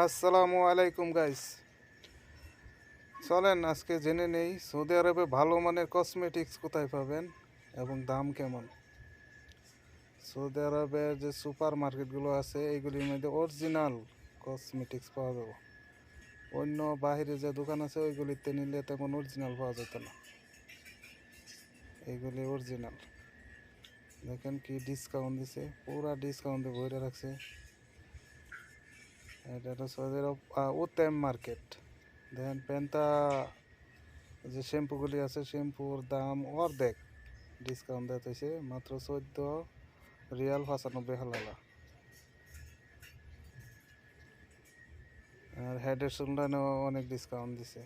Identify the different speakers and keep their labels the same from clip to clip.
Speaker 1: আসসালামু আলাইকুম গাইস। চলেন আজকে জেনে নেই সৌদি আরবে ভালো মানের কসমেটিক্স কোথায় পাবেন এবং দাম কেমন। সৌদি আরবের যে সুপার মার্কেটগুলো আছে এইগুলির মধ্যে অরিজিনাল কসমেটিক্স পাওয়া যাবে। অন্য বাইরে যে দোকান আছে ওইগুলিতে নিলে তেমন অরিজিনাল পাওয়া যেত না। এইগুলি অরিজিনাল। দেখেন কি ডিসকাউন্ট দিছে, পুরা ডিসকাউন্টে ভরে রাখছে। এটা হলো সৌদি আরব উত্তেম মার্কেট। দেখেন পেন্তা যে শ্যাম্পুগুলি আছে শ্যাম্পুর দাম অর্ধেক ডিসকাউন্ট দেওয়া হয়েছে, মাত্র 14 রিয়াল 95 হালালা। আর হেডের শোল্ডারেও অনেক ডিসকাউন্ট দিছে।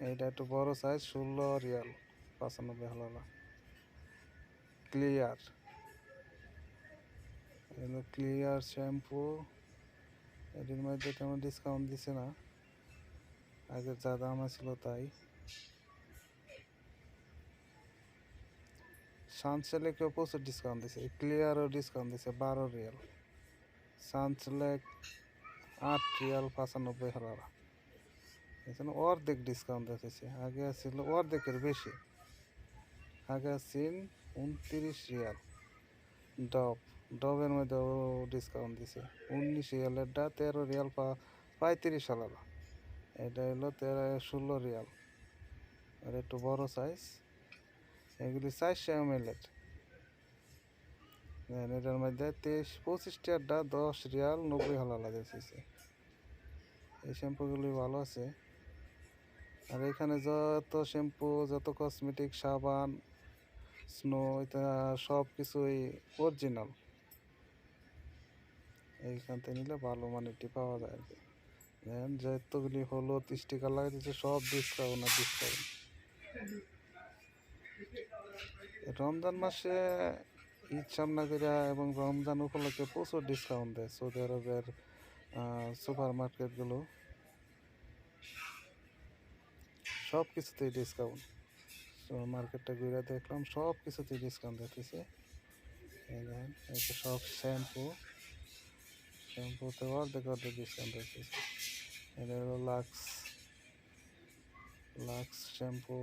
Speaker 1: এইটা একটু বড় সাইজ 16 রিয়াল 95 হালালা। ক্লিয়ার, এগুলো ক্লিয়ার শ্যাম্পু। এটির মধ্যে তেমন ডিসকাউন্ট দিছে না, আগের যা দাম ছিল তাই। সানসিল্কেও প্রচুর ডিসকাউন্ট দিছে, ক্লিয়ারও ডিসকাউন্ট দিছে 12 রিয়াল। Sunsilk 8 Real 95 halala. এখানে অর্ধেক ডিসকাউন্ট দিতেছে, আগে ছিল অর্ধেকের বেশি। আগে ছিল 29 রিয়াল। ডবের মধ্যেও ডিসকাউন্ট দিছে, 19 রিয়ালেরটা 13 রিয়াল 35 হালালা। এটা হলো 16 রিয়াল। আর একটু বড় সাইজ, এগুলি 400 ml। এটার মধ্যে 25টারটা 10 রিয়াল 90 হালালা দিতেছে। এই শ্যাম্পুগুলি ভালো আছে। আর এখানে যত শ্যাম্পু, যত কসমেটিক, সাবান, স্নো, এটা সব কিছুই অরিজিনাল। এইখান থেকে নিলে ভালো মানেরটি পাওয়া যায় আর কি। দেখেন যতগুলি হলো স্টিকার লাগাই দিচ্ছে, সব ডিসকাউন্ট আর ডিসকাউন্ট। রমজান মাসে ঈদ সামনে করে এবং রমজান উপলক্ষে প্রচুর ডিসকাউন্ট দেয় সৌদি আরবের সুপার মার্কেটগুলো। সব কিছুতেই ডিসকাউন্ট। মার্কেটটা ঘুরে দেখলাম, সব কিছুতেই ডিসকাউন্ট দিতেছে। এই দেখেন এটা সব শ্যাম্পুতে অর্ধেক অর্ধেক ডিসকাউন্ট দিতেছে। এটা হলো লাক্স শ্যাম্পু,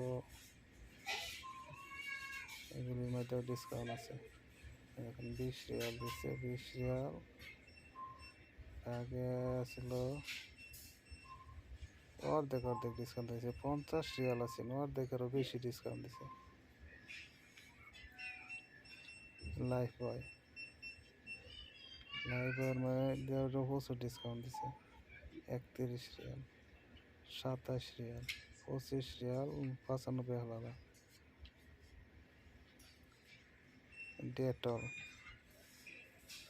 Speaker 1: এগুলির মধ্যে ডিসকাউন্ট আছে। এখন 20 রিয়াল দিচ্ছে, 20 রিয়াল। আগে ছিল অর্ধেক অর্ধেক ডিসকাউন্ট দিয়েছে, 50 রিয়াল আছে, অর্ধেকেরও বেশি ডিসকাউন্ট দিছে। লাইফ বয়ের মধ্যে প্রচুর ডিসকাউন্ট দিছে, 31 Real, 27 Real, 25 Real 95 halala. Dettol,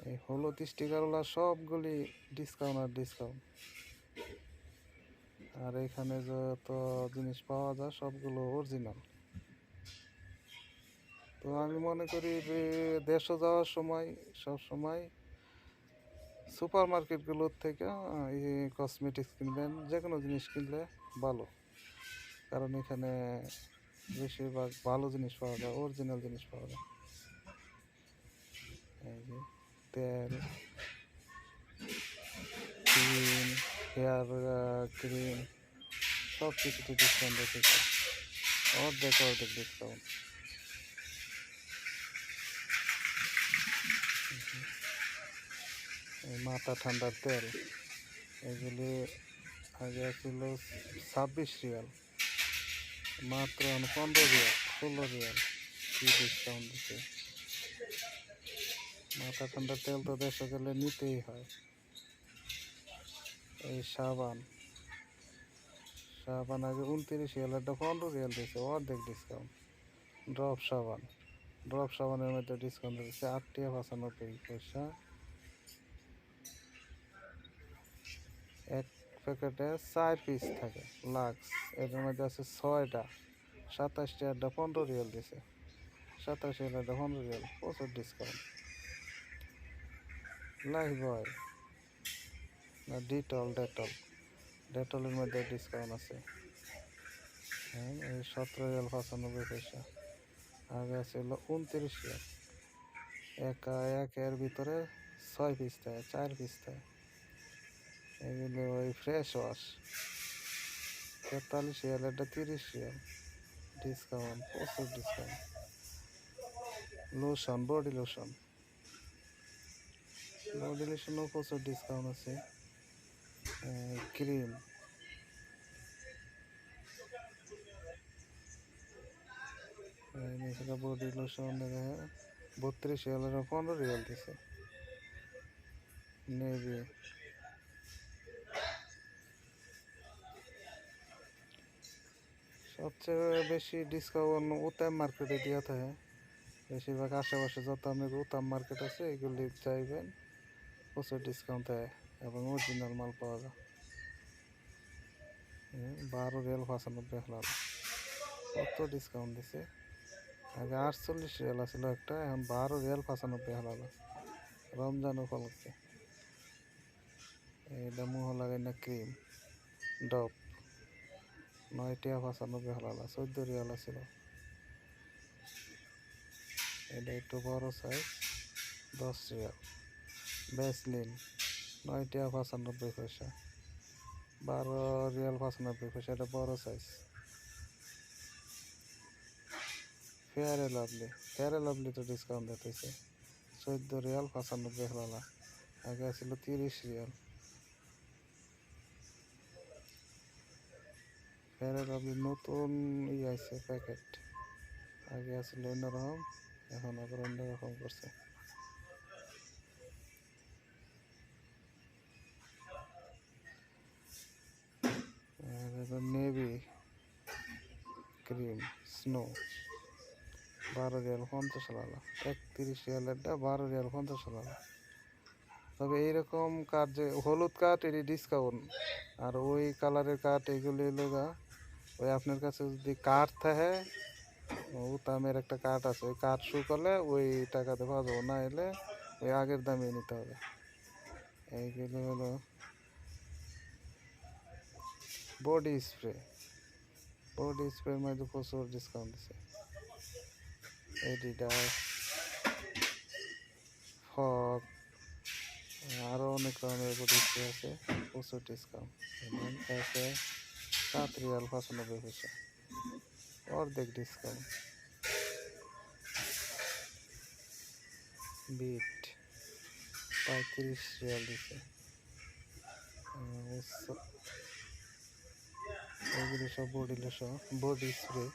Speaker 1: এই হলুদ স্টিকারওয়ালা সবগুলি ডিসকাউন্ট আর ডিসকাউন্ট। আর এখানে যত জিনিস পাওয়া যায় সবগুলো অরিজিনাল। তো আমি মনে করি যে দেশে যাওয়ার সময় সব সময় সুপার মার্কেটগুলোর থেকে এই কসমেটিক্স কিনবেন, যে কোনো জিনিস কিনলে ভালো। কারণ এখানে বেশিরভাগ ভালো জিনিস পাওয়া যায়, অরিজিনাল জিনিস পাওয়া যায়। এই যে তেল, ক্রিম, হেয়ার ক্রিম, সব কিছুতে ডিসকাউন্ট রেখেছে, অর্ধেক অর্ধেক ডিসকাউন্ট। এই মাথা ঠান্ডার তেল, এগুলি আগে ছিল 26 রিয়াল, মাত্র 15 রিয়াল 16 রিয়াল। কি ডিসকাউন্ট দিচ্ছে! মাথা ঠান্ডার তেল তো দেশে গেলে নিতেই হয়। এই সাবান আগে 29 রিয়াল, একটা 15 রিয়াল দিয়েছে, অর্ধেক ডিসকাউন্ট। ড্রপ সাবানের মধ্যে ডিসকাউন্ট দিচ্ছে 8 টাকা 95 পয়সা। এক প্যাকেটে 4 পিস থাকে। লাক্স, এর মধ্যে আছে 6টা, 27 টাকা 15 রিয়াল দিছে, 27 রিয়াল 15 রিয়াল, প্রচুর ডিসকাউন্ট। লাইফ বয় না ডেটলের মধ্যে ডিসকাউন্ট আছে। হ্যাঁ, এই 17 রিয়াল 95 পয়সা, আগে ছিল 29 রিয়াল। একের ভিতরে 6 পিস থাকে, 4 পিস থাকে। এগুলো ওই ফ্রেশ ওয়াশ 43 রিয়াল, এটা 30 রিয়াল। ডিসকাউন্ট, প্রচুর ডিসকাউন্ট। লোশন, বডি লোশনও প্রচুর ডিসকাউন্ট আছে। ক্রিম, বডি লোশন 32 রিয়ালের 15 রিয়াল দিছে। নেভি, সবচেয়ে বেশি ডিসকাউন্ট উতাম মার্কেটে দেওয়া থাকে। বেশিরভাগ আশেপাশে যত আপনার উতাম মার্কেট আছে এগুলি চাইবেন, প্রচুর ডিসকাউন্ট দেয় এবং অরিজিনাল মাল পাওয়া যায়। 12 রিয়াল 95 হলাম, কত ডিসকাউন্ট দিছে। আগে 48 রিয়াল ছিল একটা, এখন 12 রিয়াল 95 হলাম রমজান উপলক্ষে। এটা মুহ লাগাই না ক্রিম ডপ 9 টাকা 95 হলাম, 14 রিয়াল ছিল। এটা একটু বড় সাইজ 10 রিয়াল। ভ্যাসলিন 9 টাকা 95 পয়সা, 12 রিয়াল 95 পয়সা, এটা বড় সাইজ। ফেয়ার লাভলি তো ডিসকাউন্ট দিতেছে 14 রিয়াল 95 হলাম, আগে ছিল 30 রিয়াল। ফেয়ার লাভলি নতুন আছে প্যাকেট, আগে আসলে অন্যরকম, এখন আবার অন্যরকম করছে। নেভি ক্রিম স্নো 12 রিয়াল 50 হলাম, 31 রিয়ালেরটা 12 রিয়াল 50 হলাম। তবে এইরকম কাঠ, যে হলুদ কাঠ এটি ডিসকাউন্ট, আর ওই কালারের কাঠ এগুলি লোগা ওই আপনার কাছে যদি কাঠ থাকে, উতামের একটা কাঠ আছে, ওই কাঠ শু করলে ওই টাকাতে পাওয়া যাবো, না এলে ওই আগের দামে নিতে হবে। এইগুলো হলো বডি স্প্রের মধ্যে প্রচুর ডিসকাউন্ট দিচ্ছে। এডিডাস, ফগ, আরও অনেক রকমের বডি স্প্রে আছে, প্রচুর ডিসকাউন্ট। আছে 7 রিয়াল 95 পয়সা, অর্ধেক ডিসকাউন্ট। বিট 35 রিয়াল দিচ্ছে। এগুলি সব body spray.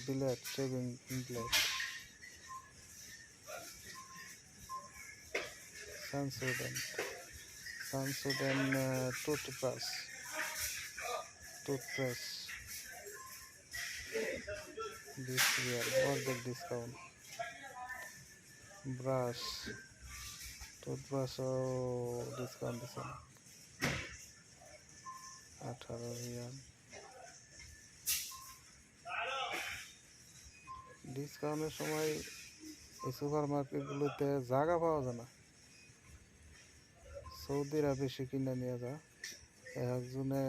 Speaker 1: Blade shaving blade. Sensodyne toothbrush 20 রিয়াল, অর্ধেক ডিসকাউন্ট। টুথব্রাশও ডিসকাউন্ট দিচ্ছে না, 18 রিয়াল। ডিসকাউন্টের সময় এই সুপার মার্কেটগুলোতে জায়গা পাওয়া যায় না, সৌদিরা বেশি কিনে নিয়ে যায়। একজনে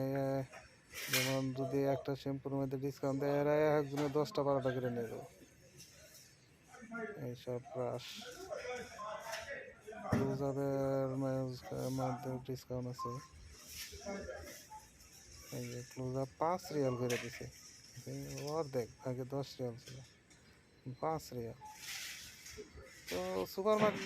Speaker 1: যেমন যদি একটা শ্যাম্পুর মধ্যে ডিসকাউন্ট দেয়, এরা একজনে 10টা 12টা করে নিয়ে যাবে। এইসব ব্রাশ, ক্লোজারের মধ্যে ডিসকাউন্ট আছে। এই যে ক্লোজার 5 রিয়াল করে দিছে, অর্ধেক, আগে 10 রিয়াল ছিল, 5 রিয়াল। তো সুপার মার্কেট